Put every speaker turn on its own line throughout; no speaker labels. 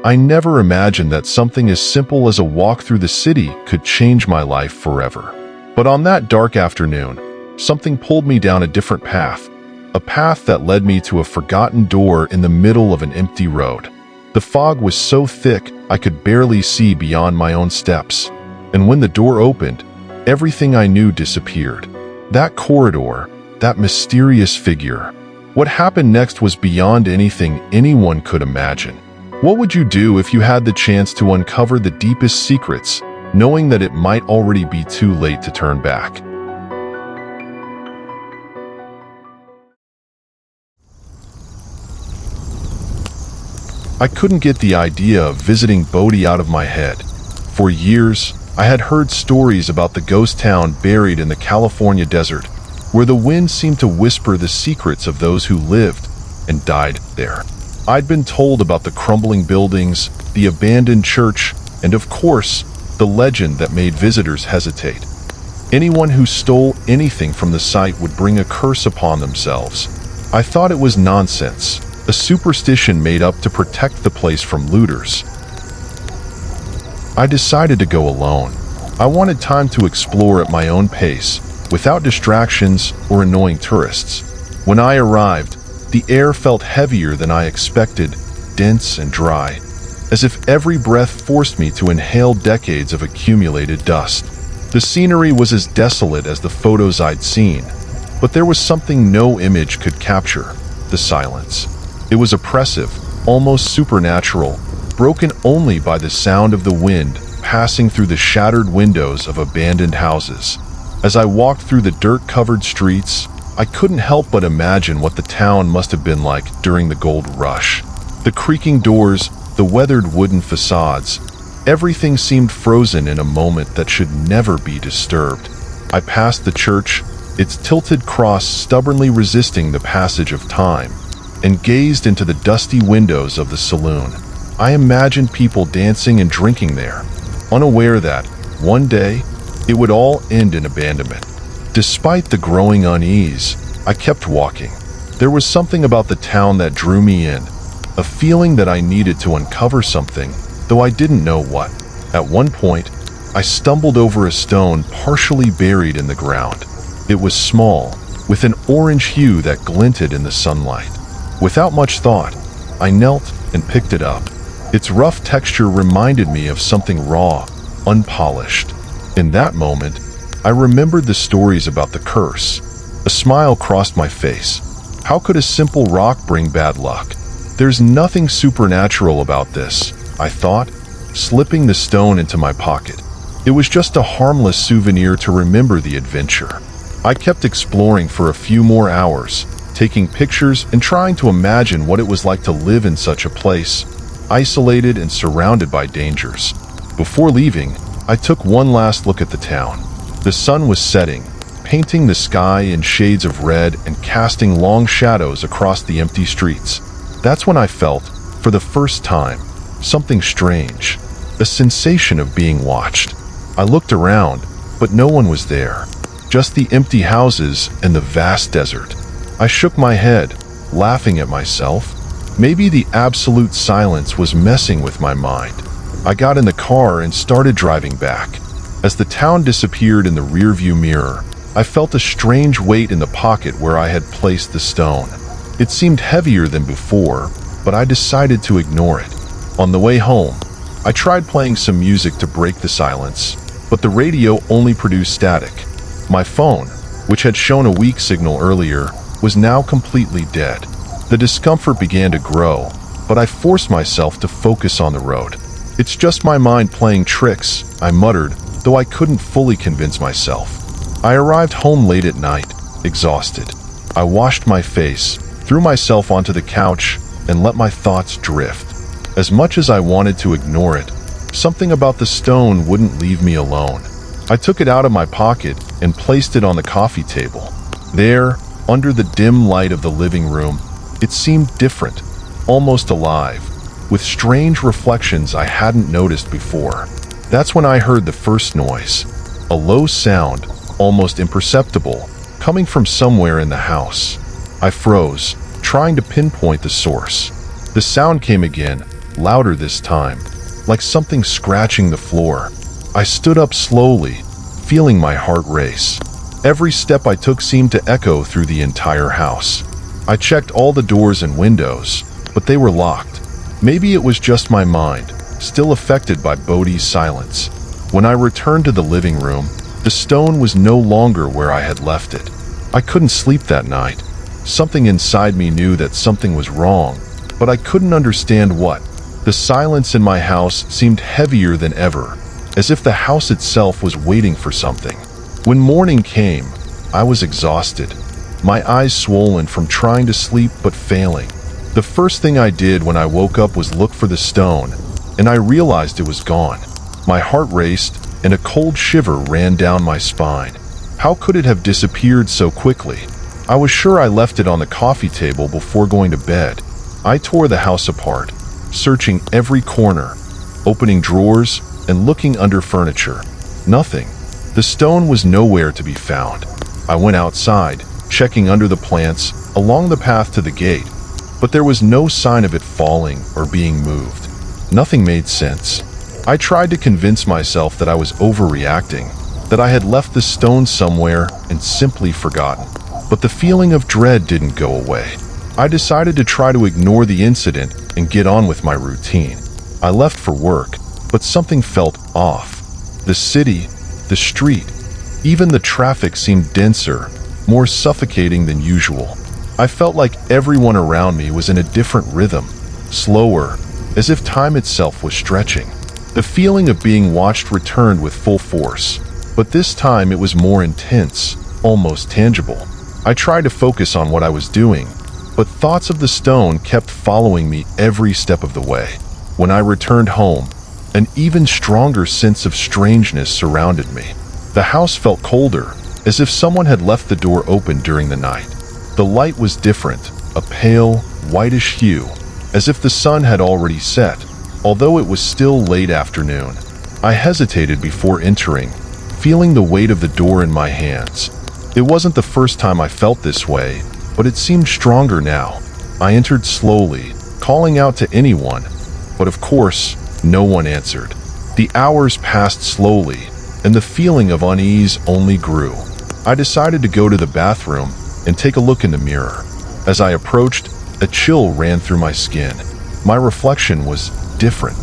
I never imagined that something as simple as a walk through the city could change my life forever. But on that dark afternoon, something pulled me down a different path, a path that led me to a forgotten door in the middle of an empty road. The fog was so thick I could barely see beyond my own steps, and when the door opened, everything I knew disappeared. That corridor, that mysterious figure. What happened next was beyond anything anyone could imagine. What would you do if you had the chance to uncover the deepest secrets, knowing that it might already be too late to turn back? I couldn't get the idea of visiting Bodie out of my head. For years, I had heard stories about the ghost town buried in the California desert, where the wind seemed to whisper the secrets of those who lived and died there. I'd been told about the crumbling buildings, the abandoned church, and of course, the legend that made visitors hesitate. Anyone who stole anything from the site would bring a curse upon themselves. I thought it was nonsense, a superstition made up to protect the place from looters. I decided to go alone. I wanted time to explore at my own pace, without distractions or annoying tourists. When I arrived, the air felt heavier than I expected, dense and dry, as if every breath forced me to inhale decades of accumulated dust. The scenery was as desolate as the photos I'd seen, but there was something no image could capture: the silence. It was oppressive, almost supernatural, broken only by the sound of the wind passing through the shattered windows of abandoned houses. As I walked through the dirt-covered streets, I couldn't help but imagine what the town must have been like during the gold rush. The creaking doors, the weathered wooden facades, everything seemed frozen in a moment that should never be disturbed. I passed the church, its tilted cross stubbornly resisting the passage of time, and gazed into the dusty windows of the saloon. I imagined people dancing and drinking there, unaware that, one day, it would all end in abandonment. Despite the growing unease, I kept walking. There was something about the town that drew me in, a feeling that I needed to uncover something, though I didn't know what. At one point, I stumbled over a stone partially buried in the ground. It was small, with an orange hue that glinted in the sunlight. Without much thought, I knelt and picked it up. Its rough texture reminded me of something raw, unpolished. In that moment, I remembered the stories about the curse. A smile crossed my face. How could a simple rock bring bad luck? There's nothing supernatural about this, I thought, slipping the stone into my pocket. It was just a harmless souvenir to remember the adventure. I kept exploring for a few more hours, taking pictures and trying to imagine what it was like to live in such a place, isolated and surrounded by dangers. Before leaving, I took one last look at the town. The sun was setting, painting the sky in shades of red and casting long shadows across the empty streets. That's when I felt, for the first time, something strange, a sensation of being watched. I looked around, but no one was there, just the empty houses and the vast desert. I shook my head, laughing at myself. Maybe the absolute silence was messing with my mind. I got in the car and started driving back. As the town disappeared in the rearview mirror, I felt a strange weight in the pocket where I had placed the stone. It seemed heavier than before, but I decided to ignore it. On the way home, I tried playing some music to break the silence, but the radio only produced static. My phone, which had shown a weak signal earlier, was now completely dead. The discomfort began to grow, but I forced myself to focus on the road. "It's just my mind playing tricks," I muttered, though I couldn't fully convince myself. I arrived home late at night, exhausted. I washed my face, threw myself onto the couch, and let my thoughts drift. As much as I wanted to ignore it, something about the stone wouldn't leave me alone. I took it out of my pocket and placed it on the coffee table. There, under the dim light of the living room, it seemed different, almost alive, with strange reflections I hadn't noticed before. That's when I heard the first noise, a low sound, almost imperceptible, coming from somewhere in the house. I froze, trying to pinpoint the source. The sound came again, louder this time, like something scratching the floor. I stood up slowly, feeling my heart race. Every step I took seemed to echo through the entire house. I checked all the doors and windows, but they were locked. Maybe it was just my mind, still affected by Bodie's silence. When I returned to the living room, the stone was no longer where I had left it. I couldn't sleep that night. Something inside me knew that something was wrong, but I couldn't understand what. The silence in my house seemed heavier than ever, as if the house itself was waiting for something. When morning came, I was exhausted, my eyes swollen from trying to sleep but failing. The first thing I did when I woke up was look for the stone, and I realized it was gone. My heart raced, and a cold shiver ran down my spine. How could it have disappeared so quickly? I was sure I left it on the coffee table before going to bed. I tore the house apart, searching every corner, opening drawers and looking under furniture. Nothing. The stone was nowhere to be found. I went outside, checking under the plants, along the path to the gate, but there was no sign of it falling or being moved. Nothing made sense. I tried to convince myself that I was overreacting, that I had left the stone somewhere and simply forgotten. But the feeling of dread didn't go away. I decided to try to ignore the incident and get on with my routine. I left for work, but something felt off. The city, the street, even the traffic seemed denser, more suffocating than usual. I felt like everyone around me was in a different rhythm, slower, as if time itself was stretching. The feeling of being watched returned with full force, but this time it was more intense, almost tangible. I tried to focus on what I was doing, but thoughts of the stone kept following me every step of the way. When I returned home, an even stronger sense of strangeness surrounded me. The house felt colder, as if someone had left the door open during the night. The light was different, a pale, whitish hue, as if the sun had already set, although it was still late afternoon. I hesitated before entering, feeling the weight of the door in my hands. It wasn't the first time I felt this way, but it seemed stronger now. I entered slowly, calling out to anyone, but of course, no one answered. The hours passed slowly, and the feeling of unease only grew. I decided to go to the bathroom and take a look in the mirror. As I approached, a chill ran through my skin. My reflection was different.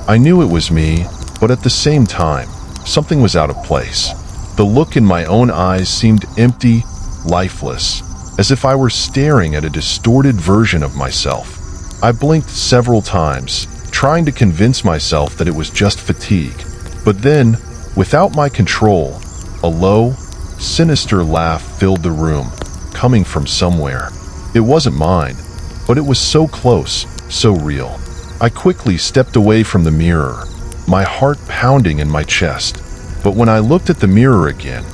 I knew it was me, but at the same time, something was out of place. The look in my own eyes seemed empty, lifeless, as if I were staring at a distorted version of myself. I blinked several times, trying to convince myself that it was just fatigue. But then, without my control, a low, sinister laugh filled the room, coming from somewhere. It wasn't mine, but it was so close, so real. I quickly stepped away from the mirror, my heart pounding in my chest. But when I looked at the mirror again,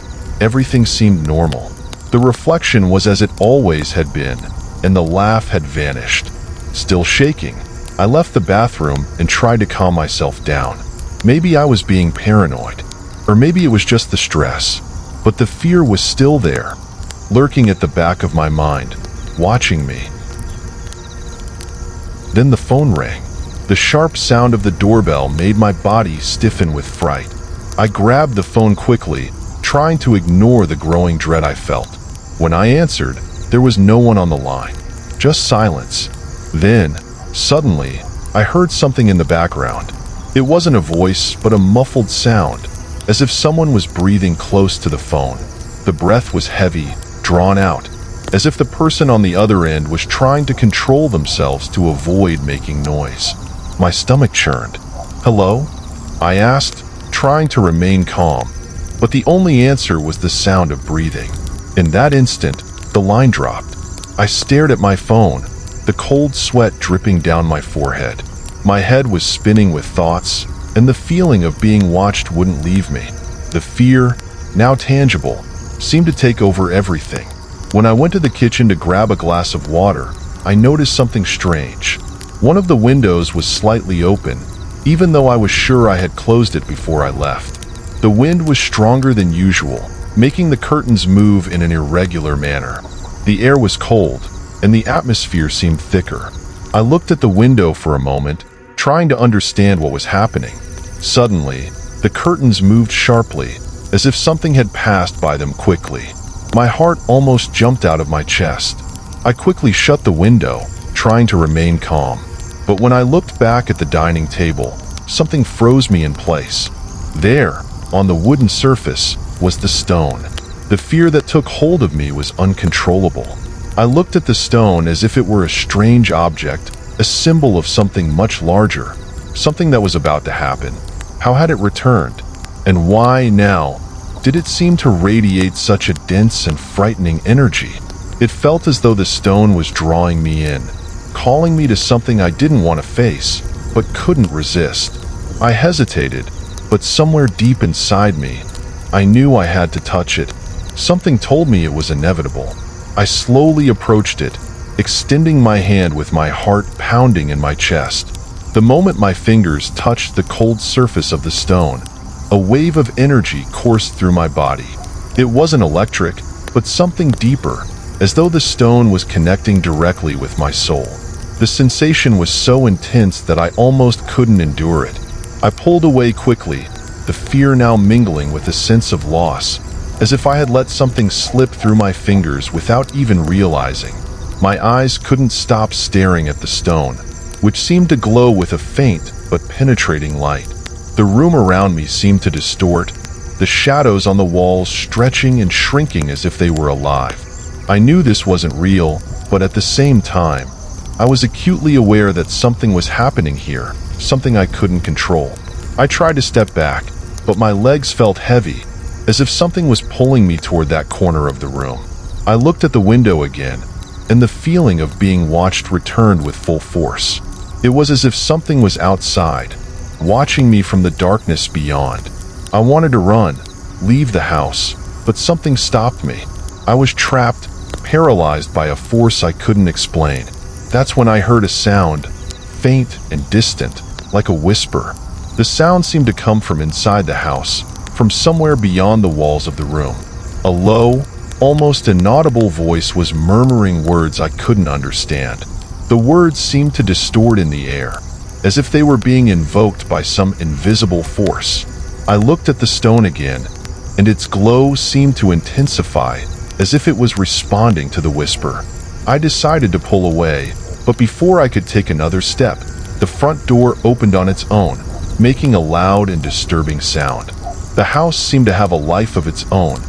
everything seemed normal. The reflection was as it always had been, and the laugh had vanished. Still shaking, I left the bathroom and tried to calm myself down. Maybe I was being paranoid, or maybe it was just the stress, but the fear was still there, lurking at the back of my mind, watching me. Then the phone rang. The sharp sound of the doorbell made my body stiffen with fright. I grabbed the phone quickly, trying to ignore the growing dread I felt. When I answered, there was no one on the line, just silence. Then, suddenly, I heard something in the background. It wasn't a voice, but a muffled sound, as if someone was breathing close to the phone. The breath was heavy, drawn out, as if the person on the other end was trying to control themselves to avoid making noise. My stomach churned. "Hello?" I asked, trying to remain calm, but the only answer was the sound of breathing. In that instant, the line dropped. I stared at my phone, the cold sweat dripping down my forehead. My head was spinning with thoughts, and the feeling of being watched wouldn't leave me. The fear, now tangible, seemed to take over everything. When I went to the kitchen to grab a glass of water, I noticed something strange. One of the windows was slightly open, even though I was sure I had closed it before I left. The wind was stronger than usual, making the curtains move in an irregular manner. The air was cold, and the atmosphere seemed thicker. I looked at the window for a moment, trying to understand what was happening. Suddenly, the curtains moved sharply, as if something had passed by them quickly. My heart almost jumped out of my chest. I quickly shut the window, trying to remain calm. But when I looked back at the dining table, something froze me in place. There, on the wooden surface, was the stone. The fear that took hold of me was uncontrollable. I looked at the stone as if it were a strange object, a symbol of something much larger, something that was about to happen. How had it returned? And why now did it seem to radiate such a dense and frightening energy? It felt as though the stone was drawing me in, calling me to something I didn't want to face, but couldn't resist. I hesitated, but somewhere deep inside me, I knew I had to touch it. Something told me it was inevitable. I slowly approached it, extending my hand with my heart pounding in my chest. The moment my fingers touched the cold surface of the stone, a wave of energy coursed through my body. It wasn't electric, but something deeper, as though the stone was connecting directly with my soul. The sensation was so intense that I almost couldn't endure it. I pulled away quickly, the fear now mingling with a sense of loss, as if I had let something slip through my fingers without even realizing. My eyes couldn't stop staring at the stone, which seemed to glow with a faint but penetrating light. The room around me seemed to distort, the shadows on the walls stretching and shrinking as if they were alive. I knew this wasn't real, but at the same time, I was acutely aware that something was happening here, something I couldn't control. I tried to step back, but my legs felt heavy, as if something was pulling me toward that corner of the room. I looked at the window again, and the feeling of being watched returned with full force. It was as if something was outside, watching me from the darkness beyond. I wanted to run, leave the house, but something stopped me. I was trapped, paralyzed by a force I couldn't explain. That's when I heard a sound, faint and distant, like a whisper. The sound seemed to come from inside the house, from somewhere beyond the walls of the room. A low, almost inaudible voice was murmuring words I couldn't understand. The words seemed to distort in the air, as if they were being invoked by some invisible force. I looked at the stone again, and its glow seemed to intensify, as if it was responding to the whisper. I decided to pull away, but before I could take another step, the front door opened on its own, making a loud and disturbing sound. The house seemed to have a life of its own,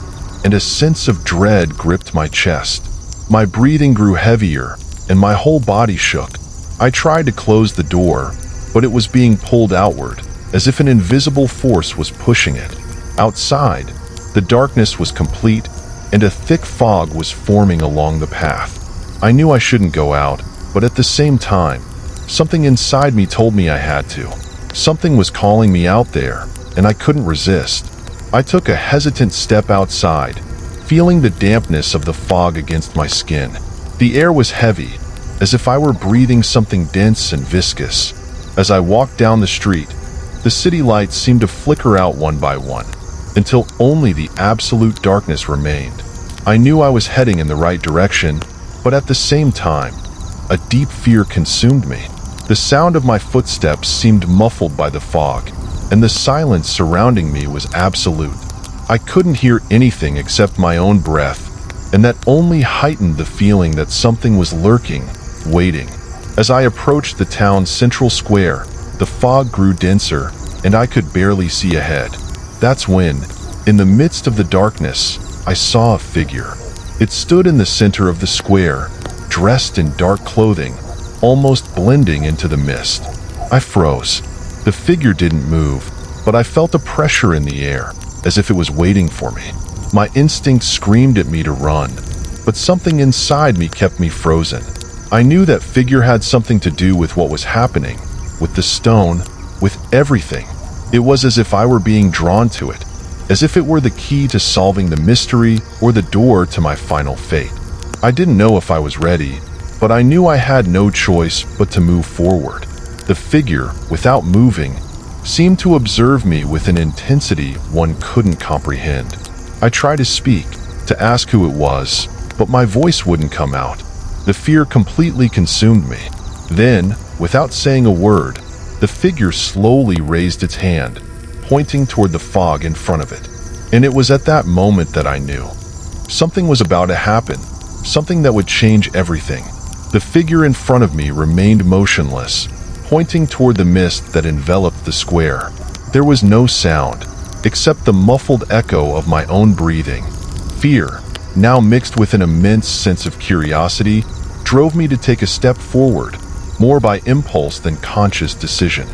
and a sense of dread gripped my chest. My breathing grew heavier, and my whole body shook. I tried to close the door, but it was being pulled outward, as if an invisible force was pushing it. Outside, the darkness was complete, and a thick fog was forming along the path. I knew I shouldn't go out, but at the same time, something inside me told me I had to. Something was calling me out there, and I couldn't resist. I took a hesitant step outside, feeling the dampness of the fog against my skin. The air was heavy, as if I were breathing something dense and viscous. As I walked down the street, the city lights seemed to flicker out one by one, until only the absolute darkness remained. I knew I was heading in the right direction, but at the same time, a deep fear consumed me. The sound of my footsteps seemed muffled by the fog, and the silence surrounding me was absolute. I couldn't hear anything except my own breath, and that only heightened the feeling that something was lurking, waiting. As I approached the town's central square, the fog grew denser, and I could barely see ahead. That's when, in the midst of the darkness, I saw a figure. It stood in the center of the square, dressed in dark clothing, almost blending into the mist. I froze. The figure didn't move, but I felt a pressure in the air, as if it was waiting for me. My instinct screamed at me to run, but something inside me kept me frozen. I knew that figure had something to do with what was happening, with the stone, with everything. It was as if I were being drawn to it, as if it were the key to solving the mystery or the door to my final fate. I didn't know if I was ready, but I knew I had no choice but to move forward. The figure, without moving, seemed to observe me with an intensity one couldn't comprehend. I tried to speak, to ask who it was, but my voice wouldn't come out. The fear completely consumed me. Then, without saying a word, The figure slowly raised its hand, pointing toward the fog in front of it. And it was at that moment that I knew. Something was about to happen, something that would change everything. The figure in front of me remained motionless, pointing toward the mist that enveloped the square. There was no sound, except the muffled echo of my own breathing. Fear, now mixed with an immense sense of curiosity, drove me to take a step forward, more by impulse than conscious decision.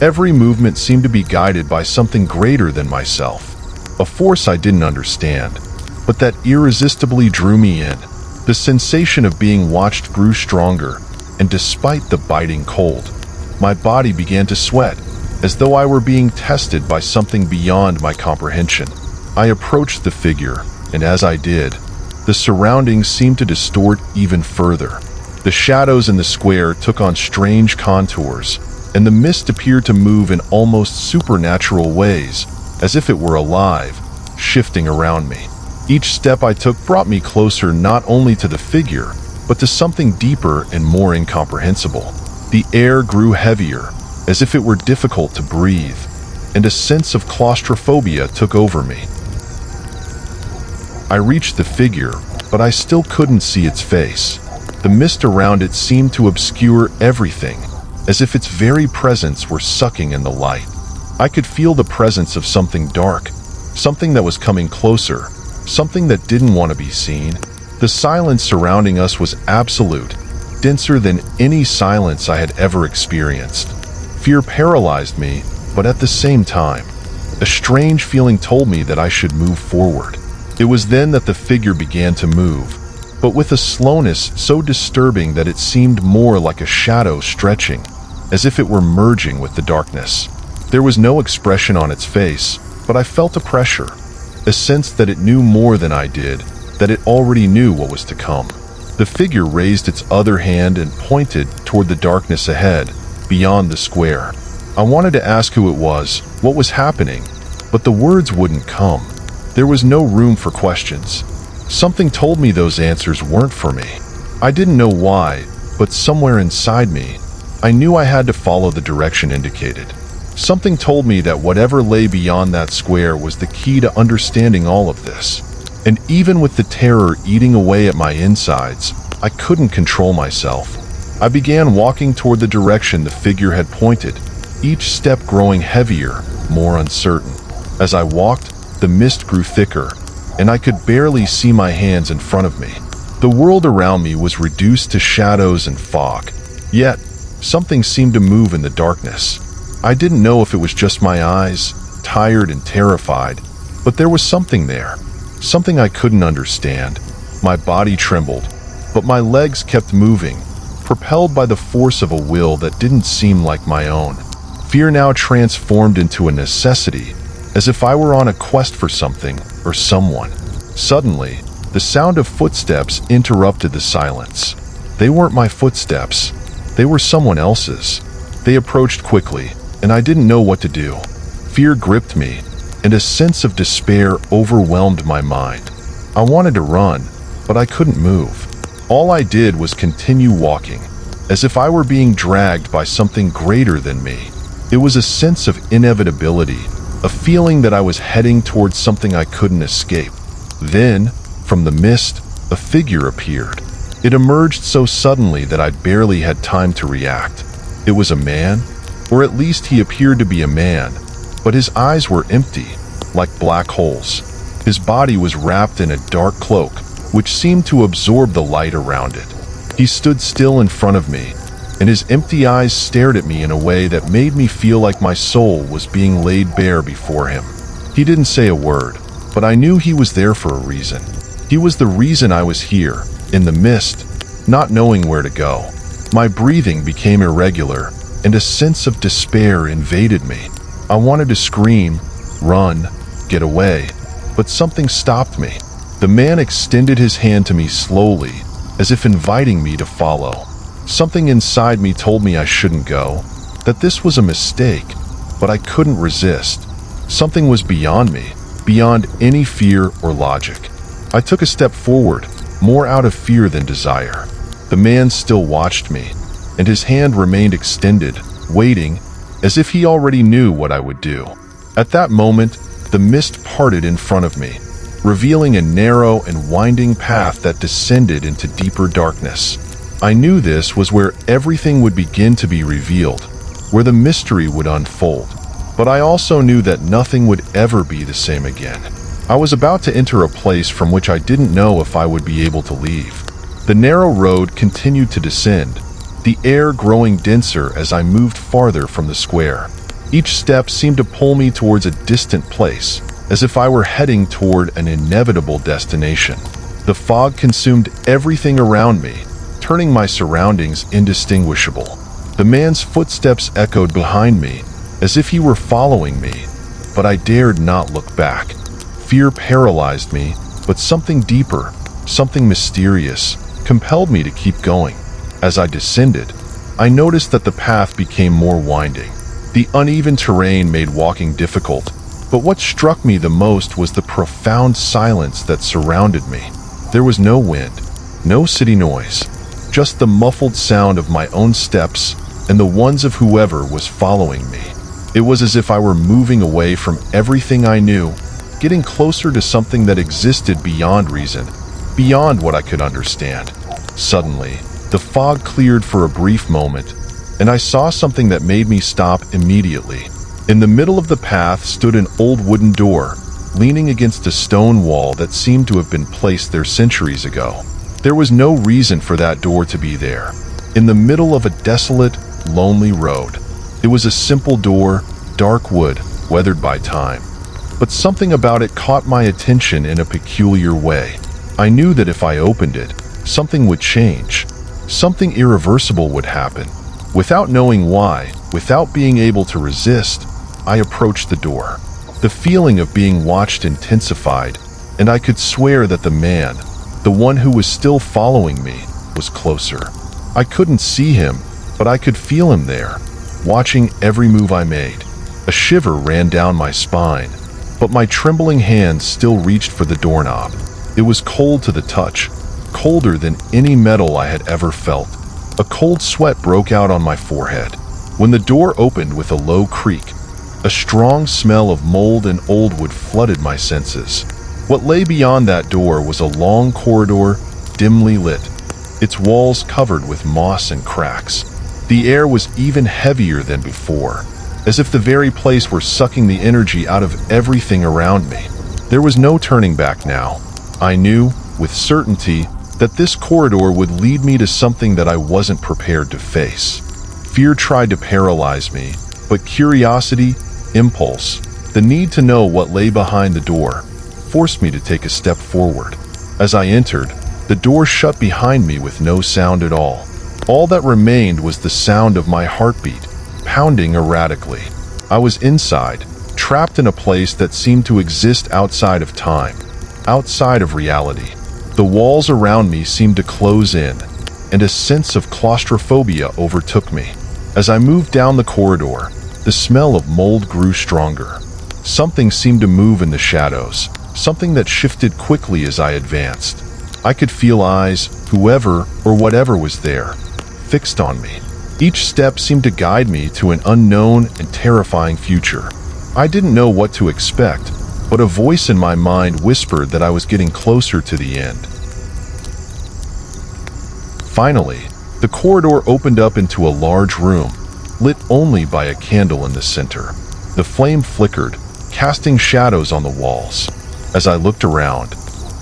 Every movement seemed to be guided by something greater than myself, a force I didn't understand, but that irresistibly drew me in. The sensation of being watched grew stronger, and despite the biting cold, my body began to sweat, as though I were being tested by something beyond my comprehension. I approached the figure, and as I did, the surroundings seemed to distort even further. The shadows in the square took on strange contours, and the mist appeared to move in almost supernatural ways, as if it were alive, shifting around me. Each step I took brought me closer not only to the figure, but to something deeper and more incomprehensible. The air grew heavier, as if it were difficult to breathe, and a sense of claustrophobia took over me. I reached the figure, but I still couldn't see its face. The mist around it seemed to obscure everything, as if its very presence were sucking in the light. I could feel the presence of something dark, something that was coming closer, something that didn't want to be seen. The silence surrounding us was absolute, denser than any silence I had ever experienced. Fear paralyzed me, but at the same time, a strange feeling told me that I should move forward. It was then that the figure began to move, but with a slowness so disturbing that it seemed more like a shadow stretching, as if it were merging with the darkness. There was no expression on its face, but I felt a pressure, a sense that it knew more than I did, that it already knew what was to come. The figure raised its other hand and pointed toward the darkness ahead, beyond the square. I wanted to ask who it was, what was happening, but the words wouldn't come. There was no room for questions. Something told me those answers weren't for me. I didn't know why, but somewhere inside me, I knew I had to follow the direction indicated. Something told me that whatever lay beyond that square was the key to understanding all of this. And even with the terror eating away at my insides, I couldn't control myself. I began walking toward the direction the figure had pointed, each step growing heavier, more uncertain. As I walked, the mist grew thicker, and I could barely see my hands in front of me. The world around me was reduced to shadows and fog, yet something seemed to move in the darkness. I didn't know if it was just my eyes, tired and terrified, but there was something there, something I couldn't understand. My body trembled, but my legs kept moving, propelled by the force of a will that didn't seem like my own. Fear now transformed into a necessity, as if I were on a quest for something or someone. Suddenly, the sound of footsteps interrupted the silence. They weren't my footsteps. They were someone else's. They approached quickly, and I didn't know what to do. Fear gripped me, and a sense of despair overwhelmed my mind. I wanted to run, but I couldn't move. All I did was continue walking, as if I were being dragged by something greater than me. It was a sense of inevitability, a feeling that I was heading towards something I couldn't escape. Then, from the mist, a figure appeared. It emerged so suddenly that I barely had time to react. It was a man, or at least he appeared to be a man, but his eyes were empty, like black holes. His body was wrapped in a dark cloak, which seemed to absorb the light around it. He stood still in front of me, and his empty eyes stared at me in a way that made me feel like my soul was being laid bare before him. He didn't say a word, but I knew he was there for a reason. He was the reason I was here, in the mist, not knowing where to go. My breathing became irregular, and a sense of despair invaded me. I wanted to scream, run, get away, but something stopped me. The man extended his hand to me slowly, as if inviting me to follow. Something inside me told me I shouldn't go, that this was a mistake, but I couldn't resist. Something was beyond me, beyond any fear or logic. I took a step forward, more out of fear than desire. The man still watched me, and his hand remained extended, waiting, as if he already knew what I would do. At that moment, the mist parted in front of me, revealing a narrow and winding path that descended into deeper darkness. I knew this was where everything would begin to be revealed, where the mystery would unfold. But I also knew that nothing would ever be the same again. I was about to enter a place from which I didn't know if I would be able to leave. The narrow road continued to descend, the air growing denser as I moved farther from the square. Each step seemed to pull me towards a distant place, as if I were heading toward an inevitable destination. The fog consumed everything around me, turning my surroundings indistinguishable. The man's footsteps echoed behind me, as if he were following me, but I dared not look back. Fear paralyzed me, but something deeper, something mysterious, compelled me to keep going. As I descended, I noticed that the path became more winding. The uneven terrain made walking difficult, but what struck me the most was the profound silence that surrounded me. There was no wind, no city noise, just the muffled sound of my own steps and the ones of whoever was following me. It was as if I were moving away from everything I knew, getting closer to something that existed beyond reason, beyond what I could understand. Suddenly, the fog cleared for a brief moment, and I saw something that made me stop immediately. In the middle of the path stood an old wooden door, leaning against a stone wall that seemed to have been placed there centuries ago. There was no reason for that door to be there. In the middle of a desolate, lonely road, it was a simple door, dark wood, weathered by time. But something about it caught my attention in a peculiar way. I knew that if I opened it, something would change. Something irreversible would happen. Without knowing why, without being able to resist, I approached the door. The feeling of being watched intensified, and I could swear that the man, the one who was still following me, was closer. I couldn't see him, but I could feel him there, watching every move I made. A shiver ran down my spine, but my trembling hands still reached for the doorknob. It was cold to the touch, colder than any metal I had ever felt. A cold sweat broke out on my forehead. When the door opened with a low creak, a strong smell of mold and old wood flooded my senses. What lay beyond that door was a long corridor, dimly lit, its walls covered with moss and cracks. The air was even heavier than before, as if the very place were sucking the energy out of everything around me. There was no turning back now. I knew, with certainty, that this corridor would lead me to something that I wasn't prepared to face. Fear tried to paralyze me, but curiosity, impulse, the need to know what lay behind the door, forced me to take a step forward. As I entered, the door shut behind me with no sound at all. All that remained was the sound of my heartbeat, pounding erratically. I was inside, trapped in a place that seemed to exist outside of time, outside of reality. The walls around me seemed to close in, and a sense of claustrophobia overtook me. As I moved down the corridor, the smell of mold grew stronger. Something seemed to move in the shadows, something that shifted quickly as I advanced. I could feel eyes, whoever or whatever was there, fixed on me. Each step seemed to guide me to an unknown and terrifying future. I didn't know what to expect, but a voice in my mind whispered that I was getting closer to the end. Finally, the corridor opened up into a large room, lit only by a candle in the center. The flame flickered, casting shadows on the walls. As I looked around,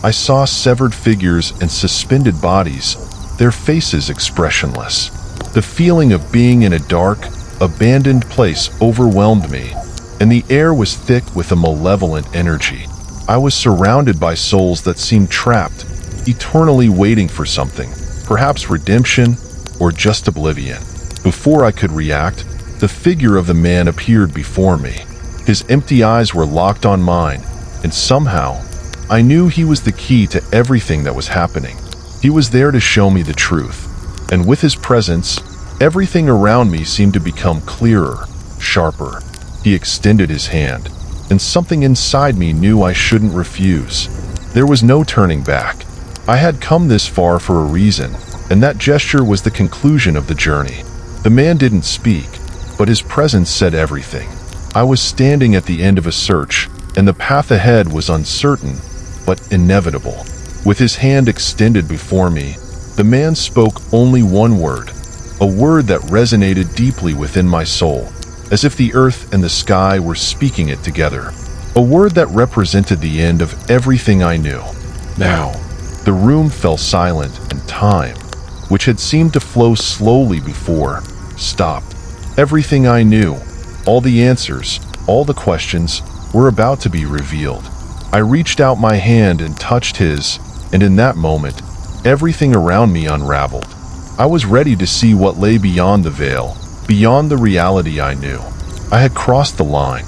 I saw severed figures and suspended bodies, their faces expressionless. The feeling of being in a dark, abandoned place overwhelmed me, and the air was thick with a malevolent energy. I was surrounded by souls that seemed trapped, eternally waiting for something, perhaps redemption or just oblivion. Before I could react, the figure of the man appeared before me. His empty eyes were locked on mine, and somehow, I knew he was the key to everything that was happening. He was there to show me the truth, and with his presence, everything around me seemed to become clearer, sharper. He extended his hand, and something inside me knew I shouldn't refuse. There was no turning back. I had come this far for a reason, and that gesture was the conclusion of the journey. The man didn't speak, but his presence said everything. I was standing at the end of a search, and the path ahead was uncertain, but inevitable. With his hand extended before me, the man spoke only one word, a word that resonated deeply within my soul, as if the earth and the sky were speaking it together. A word that represented the end of everything I knew. Now, the room fell silent, and time, which had seemed to flow slowly before, stopped. Everything I knew, all the answers, all the questions, were about to be revealed. I reached out my hand and touched his, and in that moment, everything around me unraveled. I was ready to see what lay beyond the veil, beyond the reality I knew. I had crossed the line.